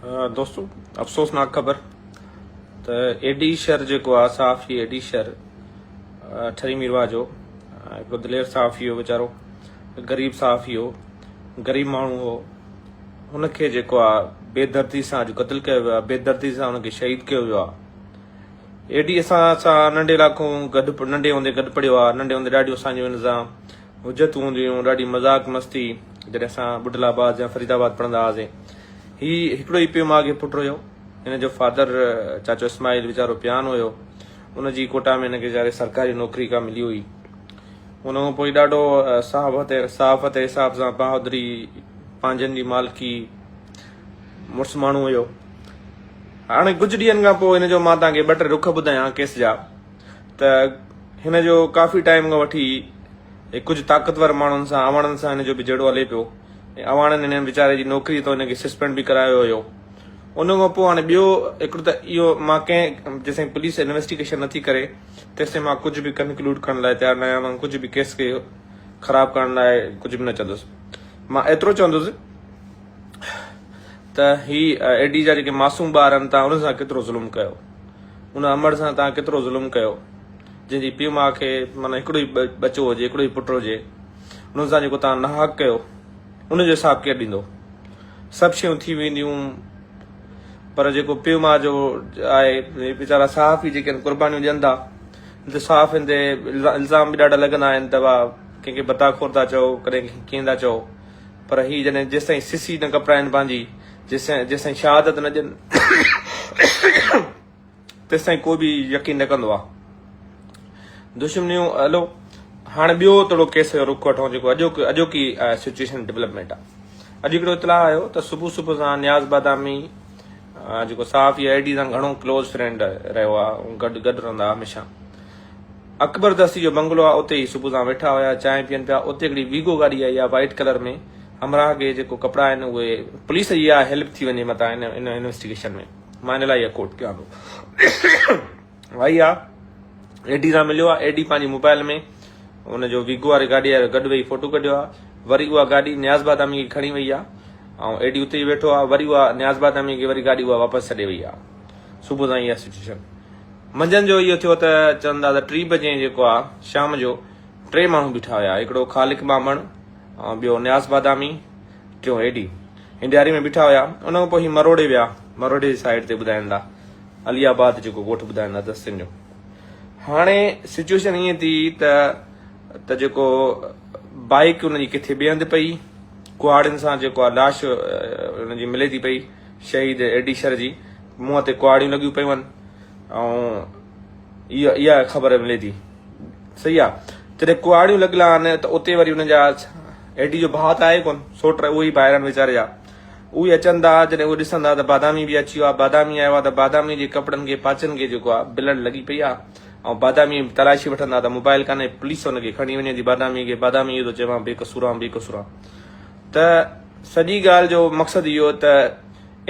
दोस्तों अफ़सोसनाक ख़बर त एडी शहर जेको आहे साफ़ी एडी शहर ठरी मीरवा जो हिकिड़ो दिलेर साफ़ी हो वीचारो ग़रीब साफ़ी हो ग़रीब माण्हू हो हुनखे जेको आहे बेदर्दी सां अॼु क़त्ल कयो वियो आहे बेदर्दी सां हुनखे शहीद कयो वियो आहे एडी असां नंढे इलाइक़ो नंढे हूंदे गॾु पढ़ियो आहे नंढे हूंदे ॾाढियूं असांजूं हिन सां हुजतूं हूंदियूं हुयूं ॾाढी मज़ाक मस्ती जॾहिं असां बुडलाबाद या फरीदाबाद पढ़ंदा हुआसीं ही हिकिड़ो ई पियो माउ खे पुटु हुयो हिन जो फादर चाचो इस्माइल वीचारो पियान हुयो उनजी कोटा में हिनखे वीचारे सरकारी नौकिरी का मिली हुई उन खां पोइ ॾाढो साफ़त हिसाब सां बहादुरी पंहिंजनि जी मालिकी मुड़ुसु माण्हू हुयो हाणे कुझु ॾींहंनि खां पोइ हिन जो मां तव्हांखे ॿ टे रुख ॿुधायां केस जा त हिन जो काफ़ी टाइम खां वठी कुझु ताक़तवर माण्हुनि सां अवाणनि सां हिन जो बि जहिड़ो हले पियो अवाणनि हिन वीचारे जी नौकिरी तो हिनखे सस्पेंड बि करायो हुयो उन खां पोइ हाणे ॿियो हिकिड़ो त इहो मां कंहिं जेसिताईं पुलिस इन्वेस्टिगेशन नथी करे तेसिताईं मां कुझु बि कंक्लूड करण लाइ तयारु न आहियां मां कुझु बि केस खे ख़राबु करण लाइ कुझु बि न चवंदुसि मां एतिरो चवंदुसि त ही एडी जा जेके मासूम ॿार आहिनि तव्हां हुन सां केतिरो ज़ुल्म कयो उन अमर सां तव्हां केतिरो ज़ुल्म कयो जंहिंजी पीउ माउ खे माना हिकिड़ो ई बचो हुजे हिकिड़ो ई पुटु हुजे हुन सां जेको तव्हां नाहक कयो उनजो हिसाबु केरु ॾींदो सभु शयूं थी वेंदियूं पर जेको पीउ माउ जो आहे वीचारा साफ़ ई जेके क़ुर्बानियूं ॾियनि था त साफ़ हिन ते इल्ज़ाम बि ॾाढा लॻंदा आहिनि त कंहिंखे बताखोर था चओ कॾहिं कीअं था चओ पर ही जॾहिं जेसिताईं सिसी न कपराइनि पंहिंजी जेसिताईं शहादत न ॾियनि तेसिताईं कोई बि यकीन न कंदो आहे दुश्मनियूं हलो हाणे ॿियो थोरो केस जो रुख वठूं जेको अॼोकी सिचुएशन डेवलपमेंट आहे अॼु हिकिड़ो इतलाह आयो त सुबुह सुबुह सां न्याज़ बादामी जेको साफ़ या एडी सां घणो क्लोज फ्रेंड रहियो आहे गॾु रहंदा हमेशह अकबर दस्ती जो बंगलो आहे उते ई सुबुह सां वेठा हुया चांहि पीअनि पिया उते हिकिड़ी वीगो गाॾी आई आहे वाइट कलर में हमराह खे जेको कपिड़ा आहिनि उहे पुलिस जी आहे हेल्प थी वञे मथां इन इन्वेस्टिगेशन में मां हिन लाइ इहा कोट कयां थो वई आहे एडी सां मिलियो आहे एडी पंहिंजी मोबाइल में हुनजो वीगो वारी गाॾी वारो गॾु वेही फोटो कढियो आहे वरी उहा गाॾी न्याज़ बादामी खे खणी वई आहे ऐं एडी उते ई वेठो आहे वरी उहा न्याज़ बादामी खे वरी गाॾी उहा वापसि छॾे वई आहे सुबुह सां इहा सिचुएशन मंझंदि जो इहो थियो त चवंदा त 3 बजे जेको आहे शाम जो 3 माण्हू बीठा हुया हिकिड़ो ख़ालिक बामण ऐं ॿियो न्याज़ बादामी टियों एडी हिन ॾियारी में बीठा हुया उन खां पोइ ही मरोड़े विया मरोड़े जी साइड ते ॿुधाइनि था अलियाबाद जेको ॻोठु ॿुधाइनि था दस्तियुनि जो हाणे सिचुएशन ईअं थी त जेको बाइक हुनजी किथे ॿिए हंधि पई कुहाड़ियुनि सां जेको आहे लाश हुनजी मिले थी पई शहीद एडी शर जी मुंहं ते कुहाड़ियूं लॻियूं पियूं आहिनि ऐं इहा ख़बर मिले थी सही आहे जॾहिं कुहाड़ियूं लॻियल आहिनि त उते वरी हुनजा एडी जो भाउ त आहे कोन सोट उहे ई ॿाहिरि आहिनि वीचारे जा उहे अचनि था जॾहिं उहे ॾिसंदा त बादामी बि अची वियो आहे बादामी आयो आहे त बादामी जे कपिड़नि खे पाचनि खे जेको आहे बिलण लॻी पई आहे ऐं बादामी तलाशी वठंदा त मोबाइल कान्हे पुलिस हुनखे खणी वञे थी बादामी खे बादामी इहो थो चवां बेकसूर आहे त सॼी ॻाल्हि जो मक़सदु इहो त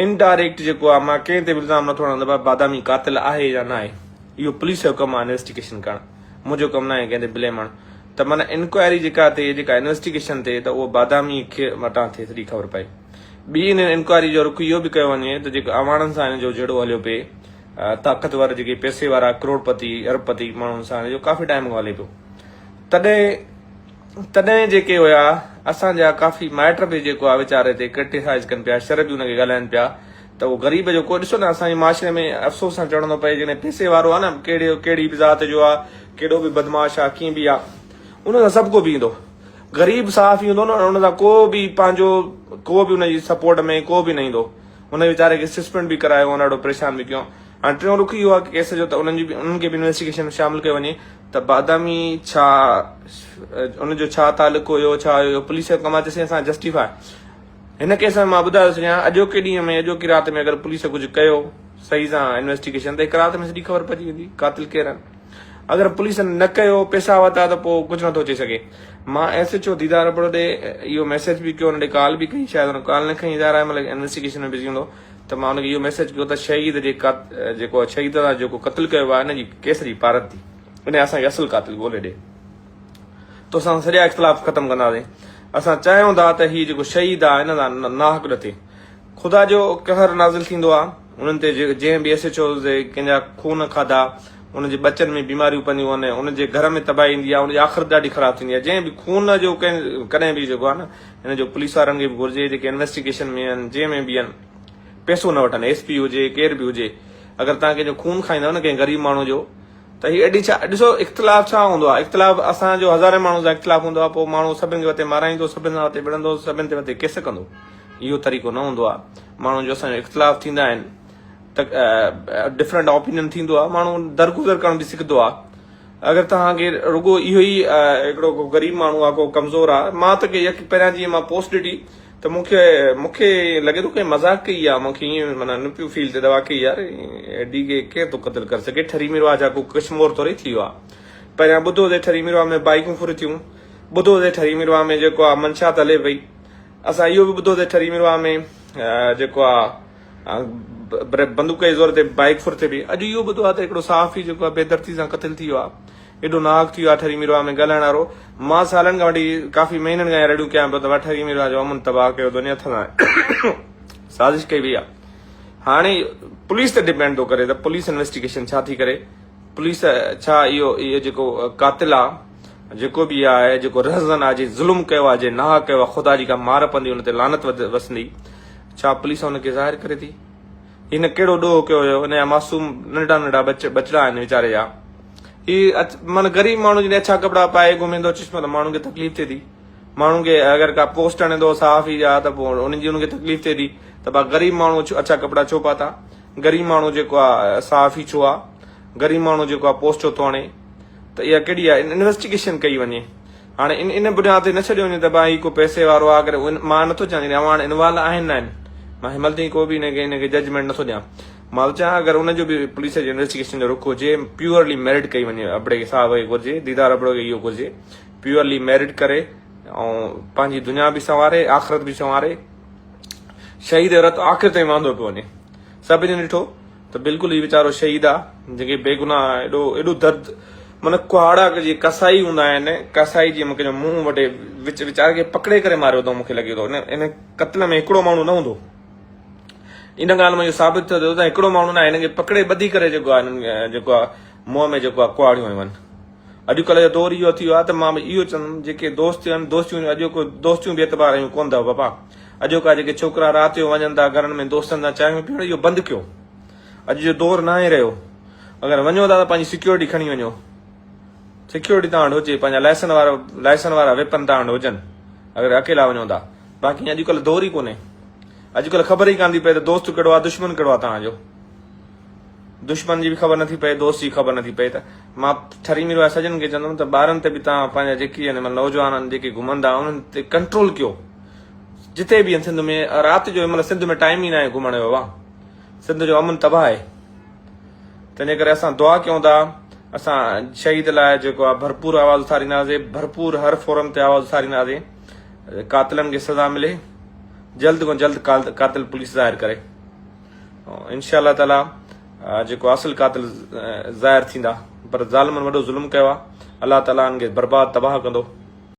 इनडायरेक्ट जेको आहे मां कंहिं ते बि इल्ज़ाम नथो हणंदो आहे बादामी कातिल आहे या न आहे इहो पुलिस जो कमु आहे इन्वेस्टिगेशन करणु मुंहिंजो कमु न आहे कंहिं ते ब्लेम आणणु त माना इंक्वायरी जेका थिए जेका इन्वेस्टिगेशन थिए त उहो बादामी खे मटां थिए सॼी ख़बर पए ॿी हिन इंक्वायरी जो रुख इहो बि कयो वञे त जेको अवाणनि सां हिन जो जहिड़ो हलियो पिए ताक़तवर जेके पैसे वारा करोड़पति अरबपति माण्हुनि सां हिन जो काफ़ी टाइम खां हले पियो तॾहिं जेके हुया असांजा काफ़ी माइट बि जेको आहे वीचारे ते क्रिटिसाइज़ कनि पिया शर बि हुनखे ॻाल्हाइनि पिया त उहो ग़रीब जो को ॾिसो न असांजे माशरे में अफ़सोस सां चवणो पए जॾहिं पैसे वारो आहे न कहिड़ी बि ज़ात जो आहे कहिड़ो बि बदमाश आहे कीअं बि आहे उन सां सभु को बि ईंदो ग़रीब साफ़ ई हूंदो न उन सां को बि पंहिंजो को बि हुनजी सपोर्ट में को बि न ईंदो हुन वीचारे खे सस्पेंड बि करायो ॾाढो परेशान बि कयो हाणे टियों रुख इहो आहे केस जो त उन्हनि खे बि इन्वेस्टिगेशन में शामिल कयो वञे त बादामी छा उनजो छा तालुक़ु हुयो छा हुयो पुलिस जो कमु आहे तेसिताईं असां जस्टिफाए हिन केस में मां ॿुधाए थो सघां अॼोके ॾींहं में अॼोकी राति में अगरि पुलिस कुझु कयो सही सां इन्वेस्टिगेशन त हिकु राति में सॼी ख़बर पइजी वेंदी कातिल केरु आहिनि अगरि पुलिस न कयो पैसा वरिता त पोइ कुझु नथो अची सघे मां SHO दीदार बड़ो ॾे इहो मैसेज बि कयो हुन ॾे कॉल बि कई शायदि हुन कॉल न खईं इदारा मतिलबु इन्वेस्टिगेशन में बिज़ी हूंदो त मां हुनखे इहो मैसेज कयो त शहीद जेको शहीद सां जेको क़त्ल कयो आहे हिन जी केस जी पारत थी इन असांखे असुल कातिल ॻोल्हे ॾे त असां सॼा इख़्तिलाफ़ ख़तमु कंदासीं असां चाहियूं था त हीउ जेको शहीद आहे हिन सां नाहक न थिए ख़ुदा जो कहर नाज़िल थींदो आहे उन्हनि ते जंहिं बि SHO कंहिंजा खून खाधा उनजे बचनि में बीमारियूं पवंदियूं आहिनि उनजे घर में तबाही ईंदी आहे उनजी आख़िरत ॾाढी ख़राबु थींदी आहे जंहिं बि खून जो कॾहिं बि जेको आहे न हिन जो पुलिस वारनि खे बि घुरिजे जेके इन्वेस्टिगेशन में आहिनि जंहिं में बि आहिनि पैसो न वठनि SP हुजे केर बि हुजे अगरि तव्हां कंहिंजो खून खाईंदव न कंहिं ग़रीब माण्हू जो त हीअ एॾी छा ॾिसो इख़्तिलाफ़ छा हूंदो आहे इख़्तिलाफ़ असांजो हज़ारे माण्हू सां इख़्तिलाफ़ हूंदो आहे पोइ माण्हू सभिनि खे वते माराईंदो सभिनि सां वते विढ़ंदो सभिनि ते वते केस कंदो इहो तरीक़ो न हूंदो आहे माण्हुनि जो असांजो इख़्तिलाफ़ थींदा आहिनि त डिफरेंट ओपिनियन थींदो आहे माण्हू दरगुज़र करण बि सिखंदो आहे अगरि तव्हांखे रुगो इहो ई हिकिड़ो को ग़रीब माण्हू आहे को कमज़ोर आहे मां त पहिरियां जीअं मां पोस्ट ॾिठी त मूंखे लॻे थो की मज़ाक कई आहे मूंखे ईअं माना न पियो फील थिए त वाकई यार एडी खे केरु थो क़तल करे सघे ठरी मिरवा जा को कश्मोर थोरी थी वियो आहे पहिरियां ॿुधो हुजे ठरी मिरवा में बाइकूं फुर थियूं ॿुधो हुजे ठरी मिरवा में जेको आहे मंशात हले पई असां इहो बि ॿुधो हुजे ठरी मिरवा में जेको आहे बंदूक जे ज़ोर ते बाइक फुर थिए पई अॼु इहो ॿुधो आहे त हिकिड़ो साफ़ी जेको आहे बेदर्दी सां क़तल थी वियो आहे एॾो नाग थी वियो आहे ठरी मिरवा में ॻाल्हाइण वारो मां सालनि खां वठी काफ़ी महीननि खां रेडियो कयां पियो त ठरी मिरवा जो अमन तबाह कयो दुनिया थलां साज़िश कई वई आहे हाणे पुलिस ते डिपेंड थो करे त पुलिस इन्वेस्टिगेशन छा थी करे पुलिस छा इहो जेको कातिल आहे जेको बि आहे जेको रहज़न आहे जे ज़ुल्म कयो आहे जे नाह कयो आहे ख़ुदा जी का मार पवंदी हुन ते लानत वसंदी छा पुलिस हुनखे ज़ाहिर करे थी हिन कहिड़ो ॾोह कयो हुयो हिन जा मासूम नंढा नंढा बचड़ा आहिनि वीचारे जा माना ग़रीब माण्हू जॾहिं अछा कपिड़ा पाए घुमेंदो चश्मो त माण्हू खे तकलीफ़ थिए थी माण्हू खे अगरि का पोस्ट आणींदो साफ़ ई आहे त पोइ उनजी तकलीफ़ थिए थी त भाउ ग़रीब माण्हू अछा कपिड़ा छो पाता ग़रीब माण्हू जेको आहे साफ़ ई छो आहे ग़रीब माण्हू जेको आहे पोस्ट छो थो आणे त इहा कहिड़ी आहे इन्वेस्टिगेशन कई वञे हाणे इन बुनियाद ते न छॾियो वञे त भाई को पैसे वारो आहे करे मां नथो चवां हाणे इनवॉल्व आहिनि न आहिनि मां हिनमहिल ताईं को बि हिनखे जजमेंट नथो ॾियां मां चाहियां अगरि हुनजो बि पुलिस जे इन्वेस्टिगेशन जो रुख हुजे प्योरली मेरिट कई वञे अबड़े साहब खे घुरिजे दीदार अबड़ो खे इहो घुरिजे प्योरली मेरिट करे ऐं पंहिंजी दुनिया बि संवारे आख़िरत बि संवारे शहीद जो रत आख़िर ताईं वांदो पियो वञे सभिनी ॾिठो त बिल्कुलु ई वीचारो शहीद आहे जेके बेगुनाह एॾो दर्द माना कुहाड़ा जी कसाई हूंदा आहिनि कसाई जीअं मूंखे मुंहुं वटे वीचारे खे पकड़े करे मारियो अथऊं मूंखे लॻे थो इन क़त्ल में हिकिड़ो माण्हू न हूंदो इन ॻाल्हि में इहो साबित थियो त हिकिड़ो माण्हू न आहे हिनखे पकड़े ॿधी करे जेको आहे जेको आहे मुंहं में जेको आहे कुहाड़ियूं आयूं आहिनि अॼुकल्ह जो दौर इहो थी वियो आहे त मां इहो चवंदुमि जेके दोस्त आहिनि दोस्तियूं अॼोको दोस्तियूं बि एतबार आयूं कोन अथव बाबा अॼोका जेके छोकिरा राति जो वञनि था घरनि में दोस्तनि सां चांहियूं पीअण इहो बंदि कयो अॼु जो दौर न आहे रहियो अगरि वञो था त पंहिंजी सिक्योरिटी खणी वञो सिक्योरिटी तव्हां वटि हुजे पंहिंजा लाइसन वारा वेपन तव्हां वटि हुजनि अगरि अकेला वञो था बाक़ी अॼुकल्ह दौर ई कोन्हे अॼुकल्ह ख़बर ई कान थी पए त दोस्त कहिड़ो आहे दुश्मन कहिड़ो आहे तव्हांजो दुश्मन जी बि ख़बर नथी पए दोस्त जी ख़बर नथी पए त मां ठरी मिरो आहे सजन खे चवंदुमि त ॿारनि ते बि तव्हां पंहिंजा जेकी आहिनि नौजवान जेके घुमंदा उन्हनि ते कंट्रोल कयो जिते बि आहिनि सिंध में राति जो हिन सिंध में टाइम ई न आहे घुमण जो वाह सिंध जो अमन तबाह आहे तंहिंजे करे असां दुआ कयूं था असां शहीद लाइ जेको आहे भरपूर आवाज़ उथारींदासीं भरपूर हर फोरम ते आवाज़ उथारींदासीं कातिलनि खे सज़ा मिले जल्द खां जल्द कातिल पुलिस ज़ाहिर करे इंशा अल्लाह ताला जेको असुल कातिल ज़ाहिर थींदा पर ज़ालिमनि वॾो ज़ुल्म कयो आहे अल्लाह ताला हिन खे बर्बाद तबाह कंदो